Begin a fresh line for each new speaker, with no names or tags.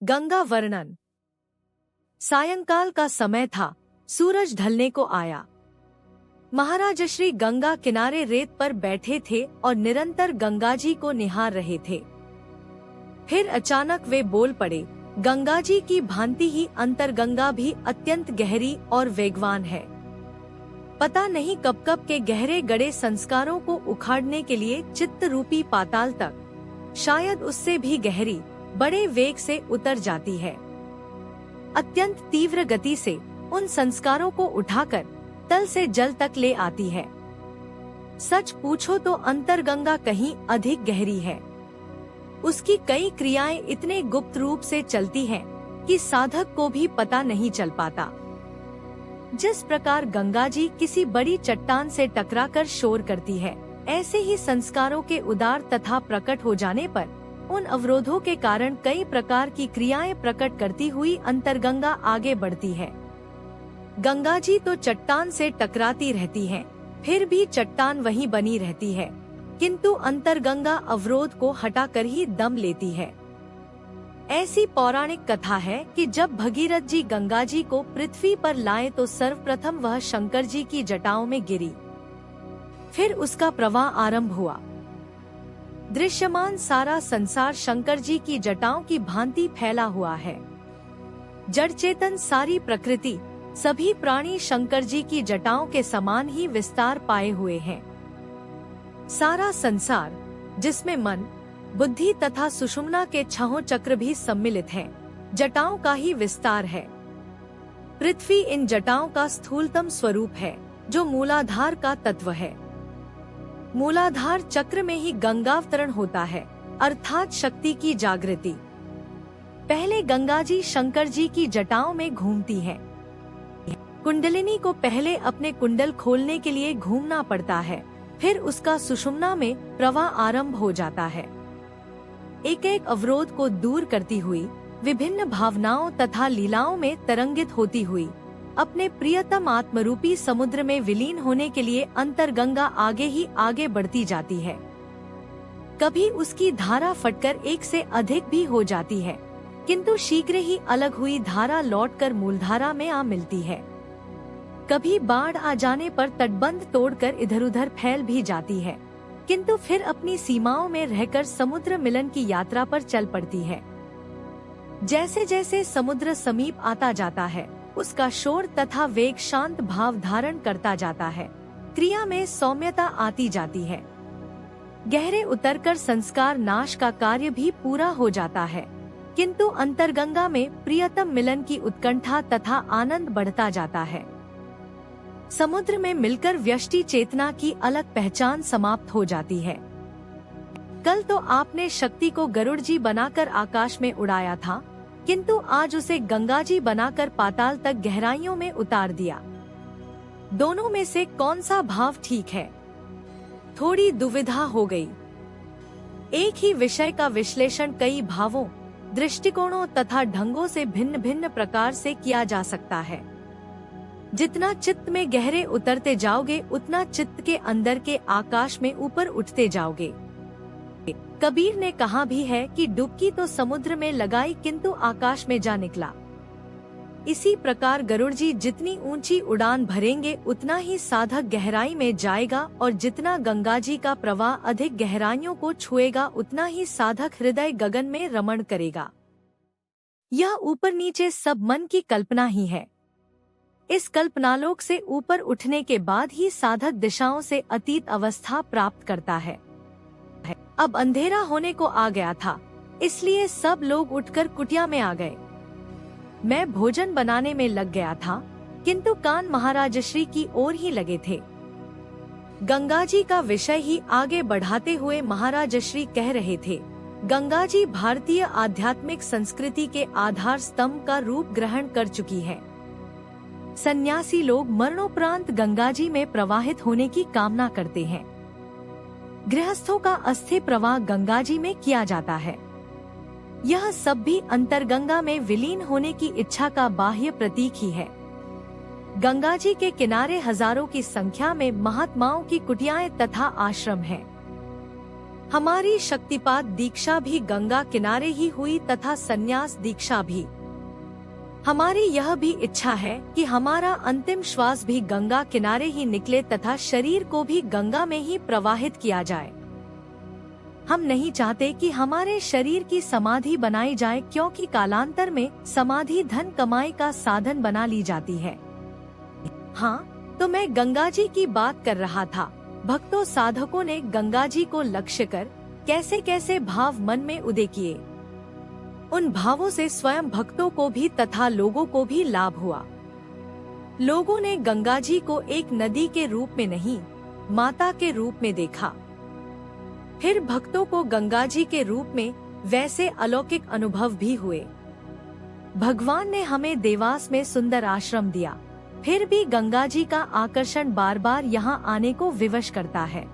गंगा वर्णन। सायंकाल का समय था, सूरज ढलने को आया। महाराज श्री गंगा किनारे रेत पर बैठे थे और निरंतर गंगा जी को निहार रहे थे। फिर अचानक वे बोल पड़े, गंगा जी की भांति ही अंतरगंगा भी अत्यंत गहरी और वेगवान है। पता नहीं कब कब के गहरे गड़े संस्कारों को उखाड़ने के लिए चित्त रूपी पाताल तक, शायद उससे भी गहरी, बड़े वेग से उतर जाती है। अत्यंत तीव्र गति से उन संस्कारों को उठाकर तल से जल तक ले आती है। सच पूछो तो अंतरगंगा कहीं अधिक गहरी है। उसकी कई क्रियाएं इतने गुप्त रूप से चलती हैं कि साधक को भी पता नहीं चल पाता। जिस प्रकार गंगा जी किसी बड़ी चट्टान से टकराकर शोर करती है, ऐसे ही संस्कारों के उदार तथा प्रकट हो जाने पर उन अवरोधों के कारण कई प्रकार की क्रियाएं प्रकट करती हुई अंतरगंगा आगे बढ़ती है। गंगा जी तो चट्टान से टकराती रहती हैं, फिर भी चट्टान वहीं बनी रहती है, किंतु अंतरगंगा अवरोध को हटाकर ही दम लेती है। ऐसी पौराणिक कथा है कि जब भगीरथ जी गंगा जी को पृथ्वी पर लाए तो सर्वप्रथम वह शंकर जी की जटाओं में गिरी, फिर उसका प्रवाह आरंभ हुआ। दृश्यमान सारा संसार शंकर जी की जटाओं की भांति फैला हुआ है। जड़ चेतन सारी प्रकृति, सभी प्राणी शंकर जी की जटाओं के समान ही विस्तार पाए हुए हैं। सारा संसार, जिसमें मन, बुद्धि तथा सुषुम्ना के छहों चक्र भी सम्मिलित हैं, जटाओं का ही विस्तार है। पृथ्वी इन जटाओं का स्थूलतम स्वरूप है, जो मूलाधार का तत्व है। मूलाधार चक्र में ही गंगावतरण होता है, अर्थात शक्ति की जागृति। पहले गंगा जी शंकर जी की जटाओं में घूमती हैं। कुंडलिनी को पहले अपने कुंडल खोलने के लिए घूमना पड़ता है, फिर उसका सुषुम्ना में प्रवाह आरंभ हो जाता है। एक एक अवरोध को दूर करती हुई, विभिन्न भावनाओं तथा लीलाओं में तरंगित होती हुई, अपने प्रियतम आत्मरूपी समुद्र में विलीन होने के लिए अंतरगंगा आगे ही आगे बढ़ती जाती है। कभी उसकी धारा फटकर एक से अधिक भी हो जाती है, किंतु शीघ्र ही अलग हुई धारा लौटकर मूलधारा में आ मिलती है। कभी बाढ़ आ जाने पर तटबंध तोड़कर इधर उधर फैल भी जाती है, किंतु फिर अपनी सीमाओं में रहकर समुद्र मिलन की यात्रा पर चल पड़ती है। जैसे जैसे समुद्र समीप आता जाता है, उसका शोर तथा वेग शांत भाव धारण करता जाता है, क्रिया में सौम्यता आती जाती है। गहरे उतरकर संस्कार नाश का कार्य भी पूरा हो जाता है, किंतु अंतरगंगा में प्रियतम मिलन की उत्कंठा तथा आनंद बढ़ता जाता है। समुद्र में मिलकर व्यष्टि चेतना की अलग पहचान समाप्त हो जाती है। कल तो आपने शक्ति को गरुड़ जी बनाकर आकाश में उड़ाया था, किंतु आज उसे गंगा जी बनाकर पाताल तक गहराइयों में उतार दिया। दोनों में से कौन सा भाव ठीक है? थोड़ी दुविधा हो गई। एक ही विषय का विश्लेषण कई भावों, दृष्टिकोणों तथा ढंगों से भिन्न भिन्न प्रकार से किया जा सकता है। जितना चित्त में गहरे उतरते जाओगे, उतना चित्त के अंदर के आकाश में ऊपर उठते जाओगे। कबीर ने कहा भी है कि डुबकी तो समुद्र में लगाई किंतु आकाश में जा निकला। इसी प्रकार गरुड़ जी जितनी ऊंची उड़ान भरेंगे, उतना ही साधक गहराई में जाएगा, और जितना गंगा जी का प्रवाह अधिक गहराइयों को छुएगा, उतना ही साधक हृदय गगन में रमण करेगा। यह ऊपर नीचे सब मन की कल्पना ही है। इस कल्पनालोक से ऊपर उठने के बाद ही साधक दिशाओं से अतीत अवस्था प्राप्त करता है। अब अंधेरा होने को आ गया था, इसलिए सब लोग उठकर कुटिया में आ गए। मैं भोजन बनाने में लग गया था, किंतु कान महाराज श्री की ओर ही लगे थे। गंगा जी का विषय ही आगे बढ़ाते हुए महाराज श्री कह रहे थे, गंगा जी भारतीय आध्यात्मिक संस्कृति के आधार स्तंभ का रूप ग्रहण कर चुकी है। सन्यासी लोग मरणोपरांत गंगा जी में प्रवाहित होने की कामना करते हैं। गृहस्थों का अस्थि प्रवाह गंगा जी में किया जाता है। यह सब भी अंतरगंगा में विलीन होने की इच्छा का बाह्य प्रतीक ही है। गंगा जी के किनारे हजारों की संख्या में महात्माओं की कुटियाएं तथा आश्रम हैं। हमारी शक्तिपात दीक्षा भी गंगा किनारे ही हुई तथा संन्यास दीक्षा भी। हमारी यह भी इच्छा है कि हमारा अंतिम श्वास भी गंगा किनारे ही निकले तथा शरीर को भी गंगा में ही प्रवाहित किया जाए। हम नहीं चाहते कि हमारे शरीर की समाधि बनाई जाए, क्योंकि कालांतर में समाधि धन कमाई का साधन बना ली जाती है। हाँ, तो मैं गंगा जी की बात कर रहा था। भक्तों साधकों ने गंगा जी को लक्ष्य कर कैसे कैसे भाव मन में उदय किए। उन भावों से स्वयं भक्तों को भी तथा लोगों को भी लाभ हुआ। लोगों ने गंगा जी को एक नदी के रूप में नहीं, माता के रूप में देखा। फिर भक्तों को गंगा जी के रूप में वैसे अलौकिक अनुभव भी हुए। भगवान ने हमें देवास में सुंदर आश्रम दिया, फिर भी गंगा जी का आकर्षण बार बार यहाँ आने को विवश करता है।